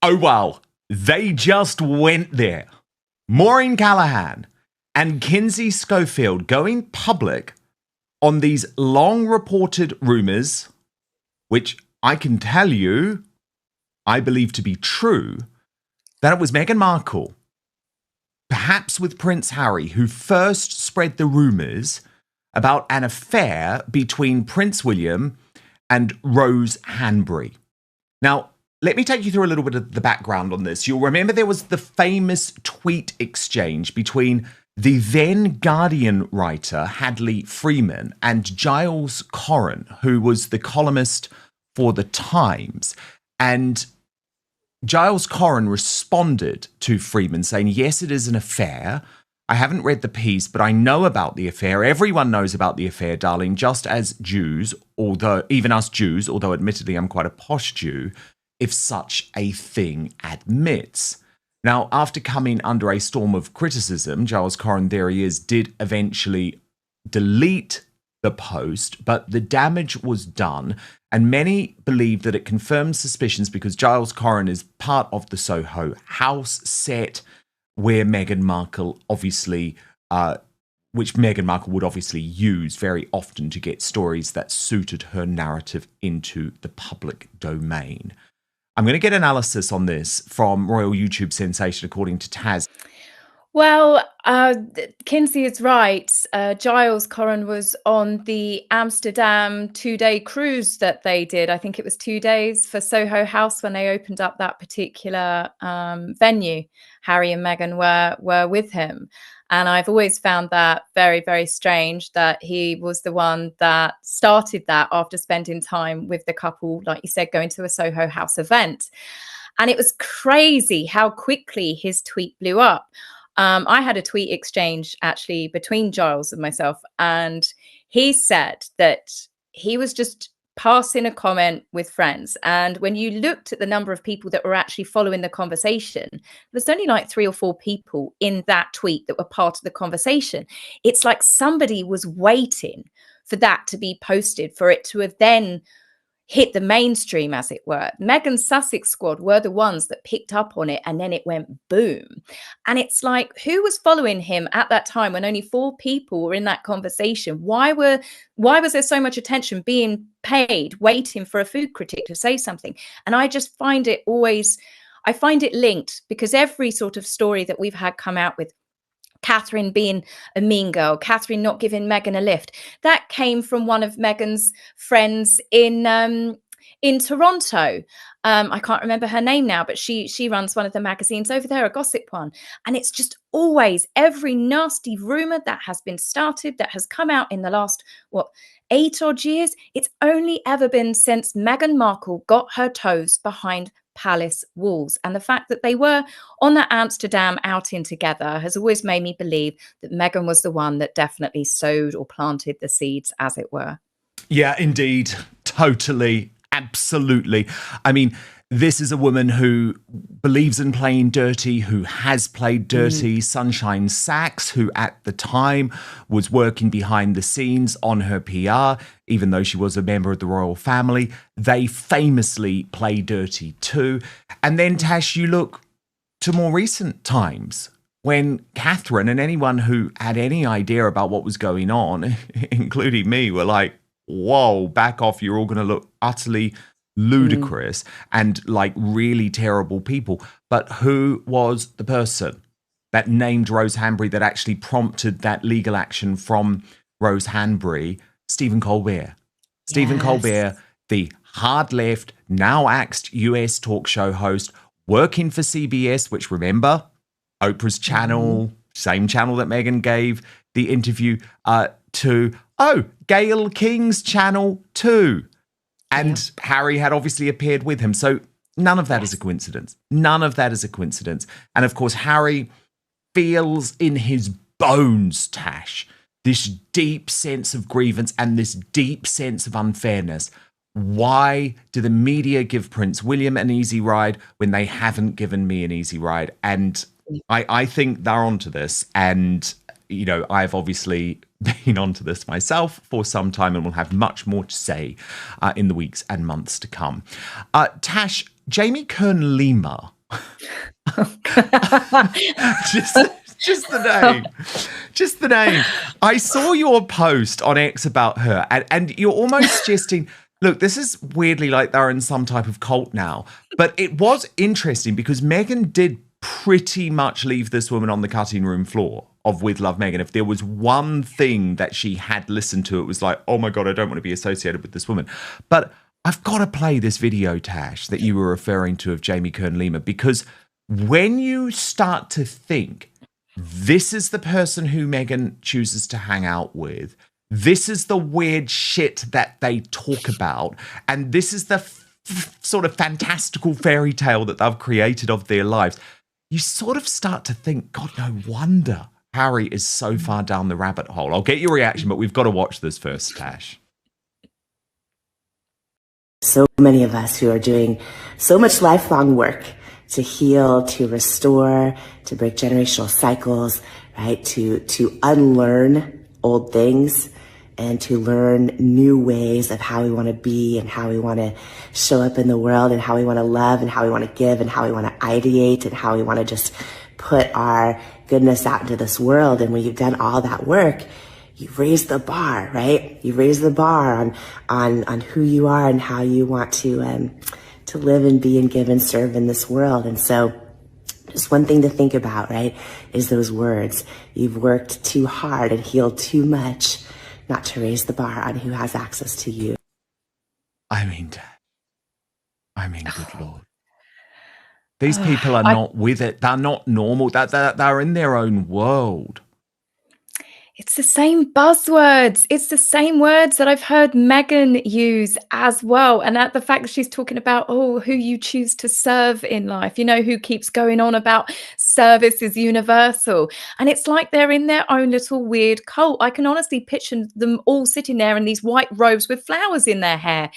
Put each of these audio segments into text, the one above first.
Oh, well, they just went there. Maureen Callahan and Kinsey Schofield going public on these long reported rumours, which I can tell you, I believe to be true, that it was Meghan Markle, perhaps with Prince Harry, who first spread the rumours about an affair between Prince William and Rose Hanbury. Now, let me take you through a little bit of the background on this. You'll remember there was the famous tweet exchange between the then Guardian writer Hadley Freeman and Giles Corran, who was the columnist for The Times. And Giles Corran responded to Freeman saying, yes, it is an affair. I haven't read the piece, but I know about the affair. Everyone knows about the affair, darling, just as Jews, even us Jews, although admittedly I'm quite a posh Jew, if such a thing admits. Now, after coming under a storm of criticism, Giles Corran, there he is, did eventually delete the post, but the damage was done, and many believe that it confirms suspicions because Giles Corran is part of the Soho House set where Meghan Markle which Meghan Markle would obviously use very often to get stories that suited her narrative into the public domain. I'm going to get analysis on this from Royal YouTube Sensation, according to Taz. Well, Kinsey is right. Giles Corran was on the Amsterdam 2-day cruise that they did. I think it was 2 days for Soho House when they opened up that particular venue. Harry and Meghan were with him. And I've always found that very, very strange that he was the one that started that after spending time with the couple, like you said, going to a Soho House event. And it was crazy how quickly his tweet blew up. I had a tweet exchange actually between Giles and myself, and he said that he was just passing a comment with friends. And when you looked at the number of people that were actually following the conversation, there's only like 3 or 4 people in that tweet that were part of the conversation. It's like somebody was waiting for that to be posted, for it to have then hit the mainstream, as it were. Meghan's Sussex squad were the ones that picked up on it, and then it went boom. And it's like, who was following him at that time when only 4 people were in that conversation? Why was there so much attention being paid, waiting for a food critic to say something? And I just find it linked, because every sort of story that we've had come out with, Catherine being a mean girl, Catherine not giving Meghan a lift, that came from one of Meghan's friends in Toronto. I can't remember her name now, but she runs one of the magazines over there, a gossip one. And it's just always every nasty rumour that has been started, that has come out in the last, 8 odd years. It's only ever been since Meghan Markle got her toes behind palace walls. And the fact that they were on that Amsterdam outing together has always made me believe that Meghan was the one that definitely sowed or planted the seeds, as it were. Yeah, indeed. Totally. Absolutely. I mean, this is a woman who believes in playing dirty, who has played dirty. Sunshine Sachs, who at the time was working behind the scenes on her PR, even though she was a member of the royal family, they famously play dirty too. And then, Tash, you look to more recent times when Catherine and anyone who had any idea about what was going on, including me, were like, whoa, back off, you're all going to look utterly ludicrous and like really terrible people. But who was the person that named Rose Hanbury, that actually prompted that legal action from Rose Hanbury? Stephen Colbert. Stephen Colbert, the hard left, now axed US talk show host, working for CBS, which, remember, Oprah's channel, same channel that Meghan gave the interview to. Oh, Gayle King's channel too. And Harry had obviously appeared with him. So none of that is a coincidence. None of that is a coincidence. And of course, Harry feels in his bones, Tash, this deep sense of grievance and this deep sense of unfairness. Why do the media give Prince William an easy ride when they haven't given me an easy ride? And I think they're onto this. And, you know, I've obviously been onto this myself for some time and will have much more to say in the weeks and months to come. Tash, Jamie Kern-Lima. just, just the name. Just the name. I saw your post on X about her, and you're almost suggesting, look, this is weirdly like they're in some type of cult now. But it was interesting because Meghan did pretty much leave this woman on the cutting room floor of With Love Meghan. If there was one thing that she had listened to, it was like, oh my God, I don't want to be associated with this woman. But I've got to play this video, Tash, that you were referring to of Jamie Kern-Lima, because when you start to think, this is the person who Meghan chooses to hang out with, this is the weird shit that they talk about, and this is the sort of fantastical fairy tale that they've created of their lives, you sort of start to think, God, no wonder Harry is so far down the rabbit hole. I'll get your reaction, but we've got to watch this first, Tash. So many of us who are doing so much lifelong work to heal, to restore, to break generational cycles, right? To unlearn old things and to learn new ways of how we want to be and how we want to show up in the world and how we want to love and how we want to give and how we want to ideate and how we want to just put our goodness out into this world. And when you've done all that work, you've raised the bar, right? You've raised the bar on who you are and how you want to live and be and give and serve in this world. And so just one thing to think about, right, is those words. You've worked too hard and healed too much not to raise the bar on who has access to you. I mean, good Lord. These people are not with it. They're not normal. They're in their own world. It's the same buzzwords. It's the same words that I've heard Meghan use as well. And at the fact that she's talking about, who you choose to serve in life, who keeps going on about service is universal. And it's like they're in their own little weird cult. I can honestly picture them all sitting there in these white robes with flowers in their hair.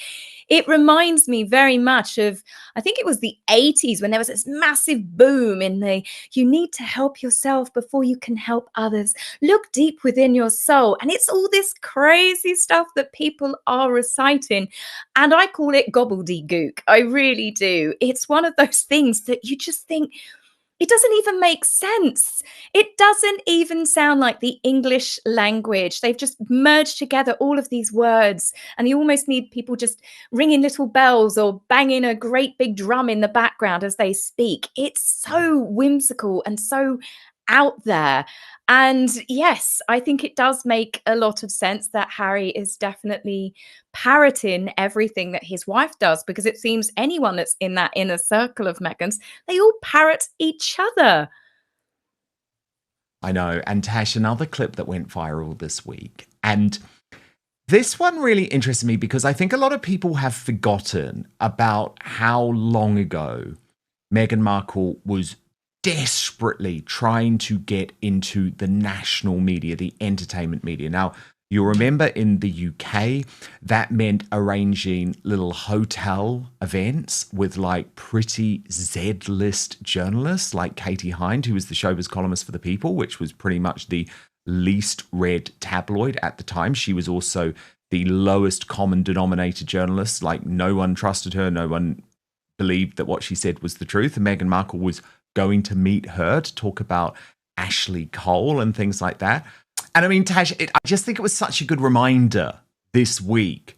It reminds me very much of, I think it was the 80s when there was this massive boom in you need to help yourself before you can help others. Look deep within your soul. And it's all this crazy stuff that people are reciting. And I call it gobbledygook. I really do. It's one of those things that you just think, it doesn't even make sense. It doesn't even sound like the English language. They've just merged together all of these words, and you almost need people just ringing little bells or banging a great big drum in the background as they speak. It's so whimsical and so out there. And yes, I think it does make a lot of sense that Harry is definitely parroting everything that his wife does, because it seems anyone that's in that inner circle of Meghan's, they all parrot each other. I know. And Tash, another clip that went viral this week. And this one really interested me because I think a lot of people have forgotten about how long ago Meghan Markle was desperately trying to get into the national media, the entertainment media. Now, you'll remember in the UK, that meant arranging little hotel events with like pretty Z-list journalists like Katie Hind, who was the showbiz columnist for The People, which was pretty much the least read tabloid at the time. She was also the lowest common denominator journalist. Like, no one trusted her. No one believed that what she said was the truth. And Meghan Markle was going to meet her to talk about Ashley Cole and things like that. And I mean, Tash, I just think it was such a good reminder this week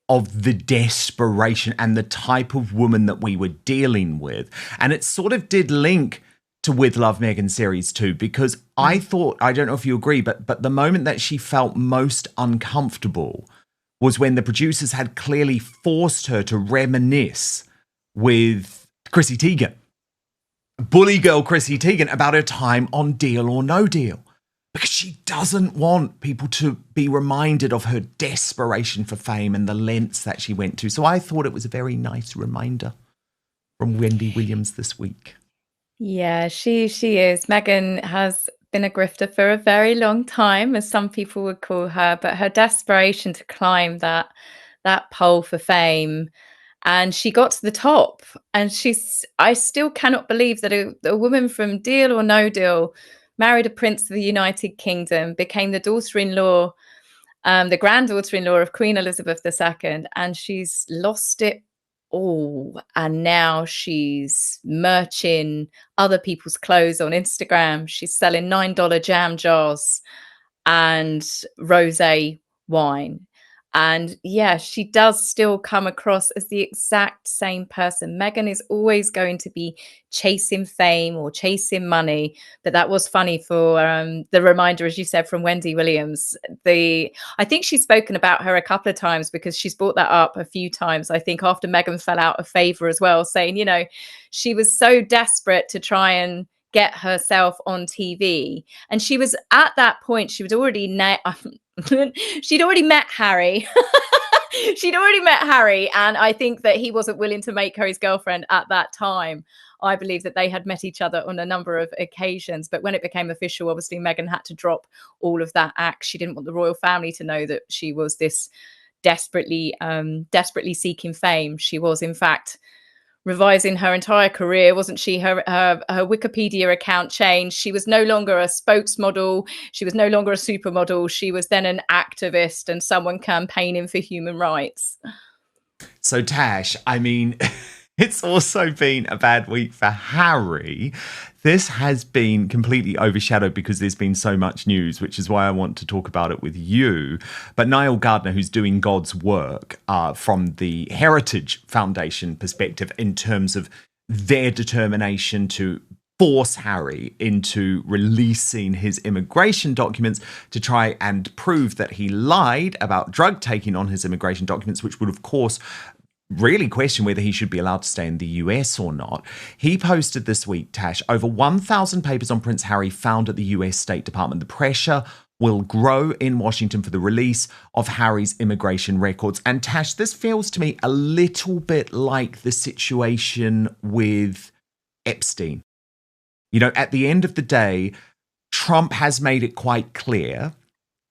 of the desperation and the type of woman that we were dealing with. And it sort of did link to With Love Meghan series 2, because I thought, I don't know if you agree, but the moment that she felt most uncomfortable was when the producers had clearly forced her to reminisce with Chrissy Teigen, bully girl Chrissy Teigen, about her time on Deal or No Deal, because she doesn't want people to be reminded of her desperation for fame and the lengths that she went to. So I thought it was a very nice reminder from Wendy Williams this week. Yeah, she is. Meghan has been a grifter for a very long time, as some people would call her, but her desperation to climb that pole for fame, and she got to the top. And I still cannot believe that a woman from Deal or No Deal married a prince of the United Kingdom, became the daughter-in-law, the granddaughter-in-law of Queen Elizabeth II, and she's lost it all. And now she's merching other people's clothes on Instagram. She's selling $9 jam jars and rosé wine. And yeah, she does still come across as the exact same person. Meghan is always going to be chasing fame or chasing money. But that was funny for the reminder, as you said, from Wendy Williams. I think she's spoken about her a couple of times, because she's brought that up a few times, I think, after Meghan fell out of favor as well, saying, you know, she was so desperate to try and get herself on TV. And she was at that point, she was already she'd already met Harry. She'd already met Harry. And I think that he wasn't willing to make her his girlfriend at that time. I believe that they had met each other on a number of occasions. But when it became official, obviously, Meghan had to drop all of that act. She didn't want the royal family to know that she was this desperately seeking fame. She was, in fact, revising her entire career, wasn't she? Her Wikipedia account changed. She was no longer a spokesmodel. She was no longer a supermodel. She was then an activist and someone campaigning for human rights. So Tash, I mean, it's also been a bad week for Harry. This has been completely overshadowed because there's been so much news, which is why I want to talk about it with you. But Niall Gardner, who's doing God's work from the Heritage Foundation perspective in terms of their determination to force Harry into releasing his immigration documents to try and prove that he lied about drug taking on his immigration documents, which would, of course, really question whether he should be allowed to stay in the US or not. He posted this week, Tash, over 1,000 papers on Prince Harry found at the US State Department. The pressure will grow in Washington for the release of Harry's immigration records. And Tash, this feels to me a little bit like the situation with Epstein. You know, at the end of the day, Trump has made it quite clear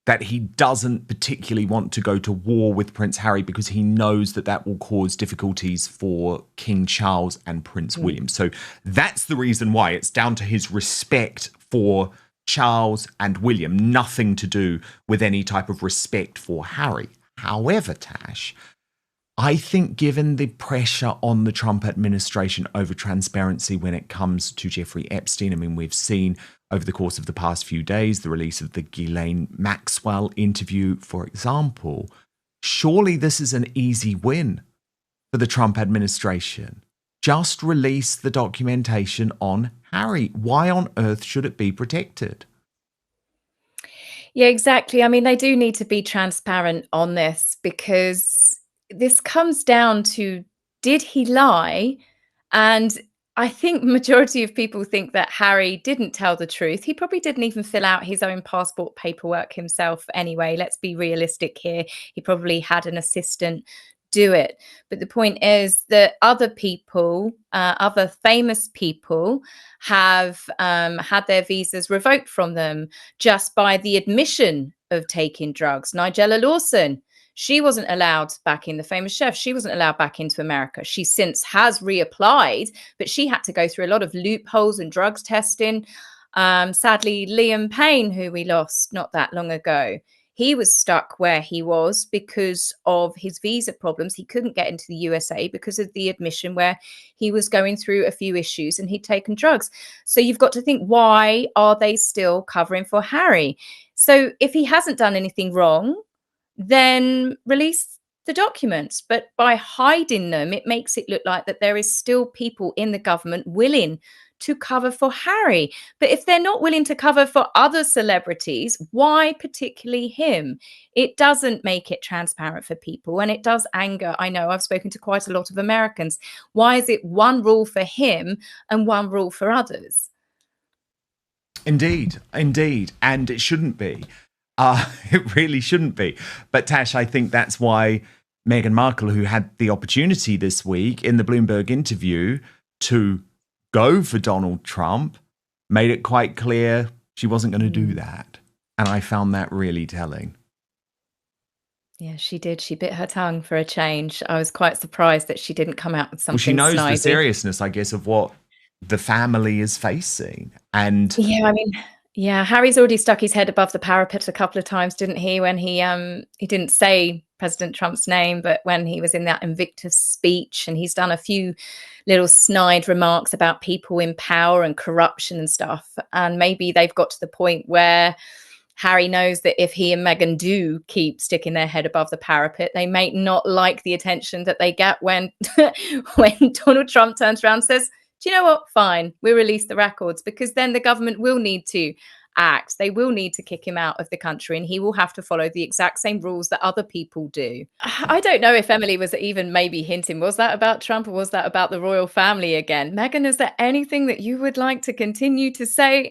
that he doesn't particularly want to go to war with Prince Harry because he knows that that will cause difficulties for King Charles and Prince William. So that's the reason why. It's down to his respect for Charles and William, nothing to do with any type of respect for Harry. However, Tash, I think given the pressure on the Trump administration over transparency when it comes to Jeffrey Epstein, I mean, we've seen over the course of the past few days the release of the Ghislaine Maxwell interview, for example. Surely this is an easy win for the Trump administration. Just release the documentation on Harry. Why on earth should it be protected? Yeah, exactly. I mean, they do need to be transparent on this, because this comes down to, did he lie? And I think majority of people think that Harry didn't tell the truth. He probably didn't even fill out his own passport paperwork himself anyway. Let's be realistic here. He probably had an assistant do it. But the point is that other people, other famous people, have had their visas revoked from them just by the admission of taking drugs. Nigella Lawson, she wasn't allowed back in, the famous chef. She wasn't allowed back into America. She since has reapplied, but she had to go through a lot of loopholes and drugs testing. Sadly, Liam Payne, who we lost not that long ago, he was stuck where he was because of his visa problems. He couldn't get into the USA because of the admission where he was going through a few issues and he'd taken drugs. So you've got to think, why are they still covering for Harry? So if he hasn't done anything wrong, then release the documents. But by hiding them, it makes it look like that there is still people in the government willing to cover for Harry. But if they're not willing to cover for other celebrities, why particularly him? It doesn't make it transparent for people, and it does anger. I know I've spoken to quite a lot of Americans. Why is it one rule for him and one rule for others? Indeed. And it shouldn't be. It really shouldn't be. But Tash, I think that's why Meghan Markle, who had the opportunity this week in the Bloomberg interview to go for Donald Trump, made it quite clear she wasn't going to do that. And I found that really telling. Yeah, she did. She bit her tongue for a change. I was quite surprised that she didn't come out with something Well, she knows snidey. the seriousness, I guess, of what the family is facing. And yeah, I mean, Yeah, Harry's already stuck his head above the parapet a couple of times, didn't he? When he didn't say President Trump's name, but when he was in that Invictus speech, and he's done a few little snide remarks about people in power and corruption and stuff. And maybe they've got to the point where Harry knows that if he and Meghan do keep sticking their head above the parapet, they may not like the attention that they get when when Donald Trump turns around and says, do you know what? Fine, we'll release the records, because then the government will need to act. They will need to kick him out of the country, and he will have to follow the exact same rules that other people do. I don't know if Emily was even maybe hinting, was that about Trump or was that about the royal family again? Meghan, is there anything that you would like to continue to say?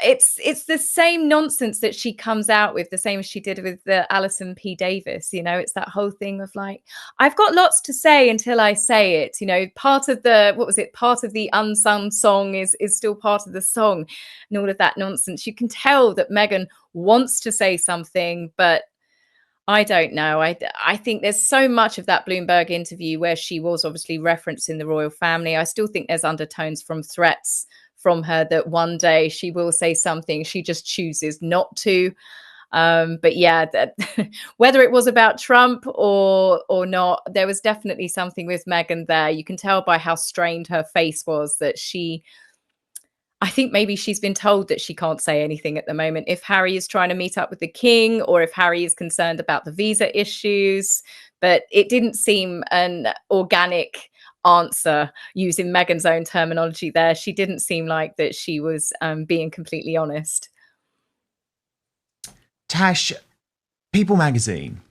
It's the same nonsense that she comes out with, the same as she did with the Alison P. Davis. It's that whole thing of like, I've got lots to say until I say it. Part of the, what was it? Part of the unsung song is still part of the song, and all of that nonsense. You can tell that Meghan wants to say something, but I don't know. I think there's so much of that Bloomberg interview where she was obviously referencing the royal family. I still think there's undertones from threats from her that one day she will say something. She just chooses not to. But yeah, that whether it was about Trump or not, there was definitely something with Meghan there. You can tell by how strained her face was that I think maybe she's been told that she can't say anything at the moment. If Harry is trying to meet up with the king, or if Harry is concerned about the visa issues, but it didn't seem an organic answer, using Meghan's own terminology there. She didn't seem like that she was being completely honest. Tash, People magazine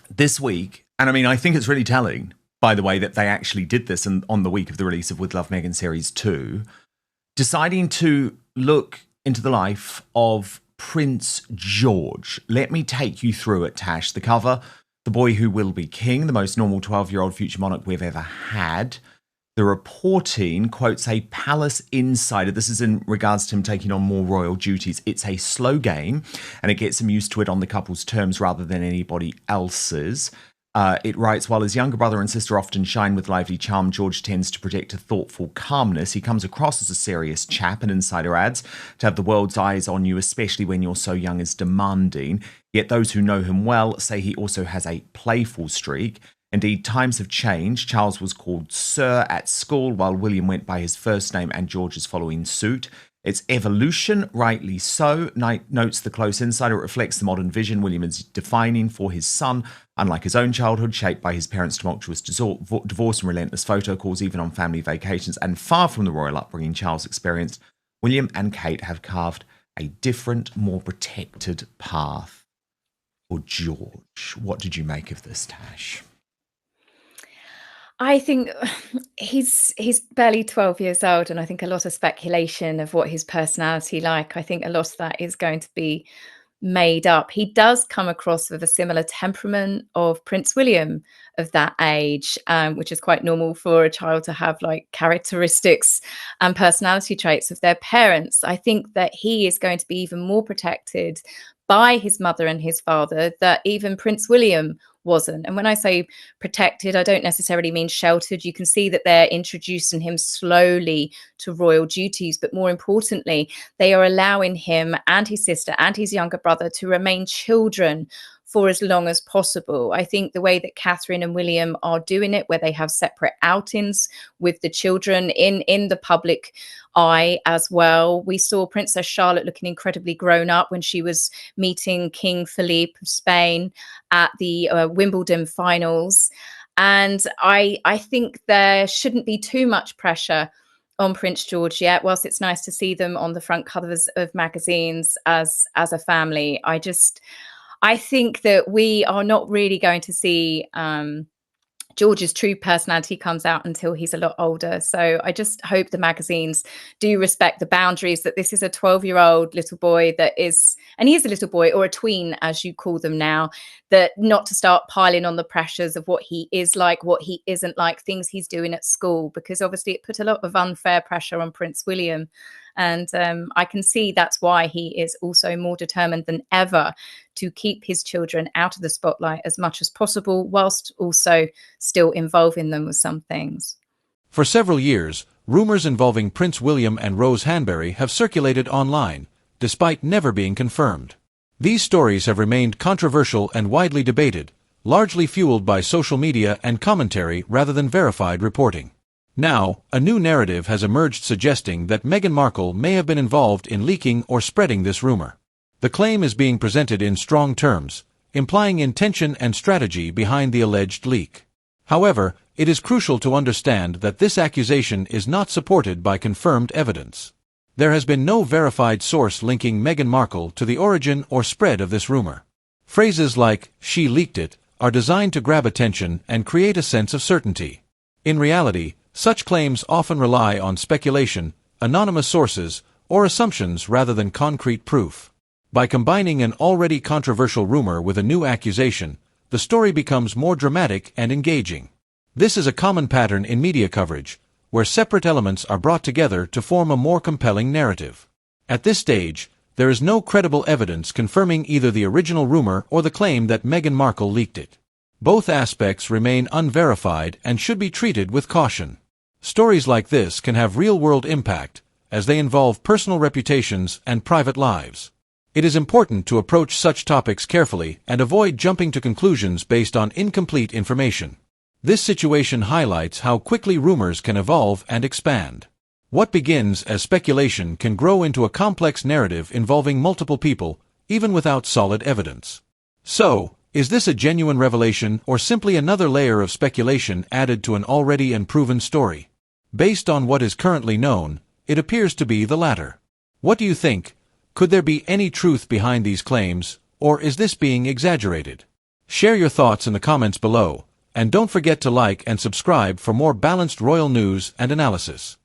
this week, and I mean, I think it's really telling, by the way, that they actually did this on the week of the release of With Love, Meghan Series 2, deciding to look into the life of Prince George. Let me take you through it, Tash. The cover: the boy who will be king, the most normal 12-year-old future monarch we've ever had. The reporting quotes a palace insider. This is in regards to him taking on more royal duties. It's a slow game, and it gets him used to it on the couple's terms rather than anybody else's. It writes, while his younger brother and sister often shine with lively charm, George tends to project a thoughtful calmness. He comes across as a serious chap, and insider adds, to have the world's eyes on you, especially when you're so young, is demanding. Yet those who know him well say he also has a playful streak. Indeed, times have changed. Charles was called Sir at school, while William went by his first name, and George is following suit. It's evolution, rightly so, notes the close insider. It reflects the modern vision William is defining for his son. Unlike his own childhood, shaped by his parents' tumultuous divorce and relentless photo calls, even on family vacations, and far from the royal upbringing Charles experienced, William and Kate have carved a different, more protected path for George. What did you make of this, Tash? I think he's barely 12 years old, and I think a lot of speculation of what his personality like. I think a lot of that is going to be made up. He does come across with a similar temperament of Prince William of that age, which is quite normal for a child to have, like, characteristics and personality traits of their parents. I think that he is going to be even more protected by his mother and his father that even Prince William wasn't. And when I say protected, I don't necessarily mean sheltered. You can see that they're introducing him slowly to royal duties, but more importantly, they are allowing him and his sister and his younger brother to remain children for as long as possible. I think the way that Catherine and William are doing it, where they have separate outings with the children in the public eye as well. We saw Princess Charlotte looking incredibly grown up when she was meeting King Philippe of Spain at the Wimbledon finals. And I think there shouldn't be too much pressure on Prince George yet, whilst it's nice to see them on the front covers of magazines as a family. I think that we are not really going to see George's true personality comes out until he's a lot older. So I just hope the magazines do respect the boundaries, that this is a 12-year-old little boy that is, and he is a little boy, or a tween, as you call them now, that not to start piling on the pressures of what he is like, what he isn't like, things he's doing at school, because obviously it put a lot of unfair pressure on Prince William. And I can see that's why he is also more determined than ever to keep his children out of the spotlight as much as possible, whilst also still involving them with some things. For several years, rumors involving Prince William and Rose Hanbury have circulated online, despite never being confirmed. These stories have remained controversial and widely debated, largely fueled by social media and commentary rather than verified reporting. Now, a new narrative has emerged suggesting that Meghan Markle may have been involved in leaking or spreading this rumor. The claim is being presented in strong terms, implying intention and strategy behind the alleged leak. However, it is crucial to understand that this accusation is not supported by confirmed evidence. There has been no verified source linking Meghan Markle to the origin or spread of this rumor. Phrases like, "she leaked it," are designed to grab attention and create a sense of certainty. In reality, such claims often rely on speculation, anonymous sources, or assumptions rather than concrete proof. By combining an already controversial rumor with a new accusation, the story becomes more dramatic and engaging. This is a common pattern in media coverage, where separate elements are brought together to form a more compelling narrative. At this stage, there is no credible evidence confirming either the original rumor or the claim that Meghan Markle leaked it. Both aspects remain unverified and should be treated with caution. Stories like this can have real-world impact, as they involve personal reputations and private lives. It is important to approach such topics carefully and avoid jumping to conclusions based on incomplete information. This situation highlights how quickly rumors can evolve and expand. What begins as speculation can grow into a complex narrative involving multiple people, even without solid evidence. So, is this a genuine revelation or simply another layer of speculation added to an already unproven story? Based on what is currently known, it appears to be the latter. What do you think? Could there be any truth behind these claims, or is this being exaggerated? Share your thoughts in the comments below, and don't forget to like and subscribe for more balanced royal news and analysis.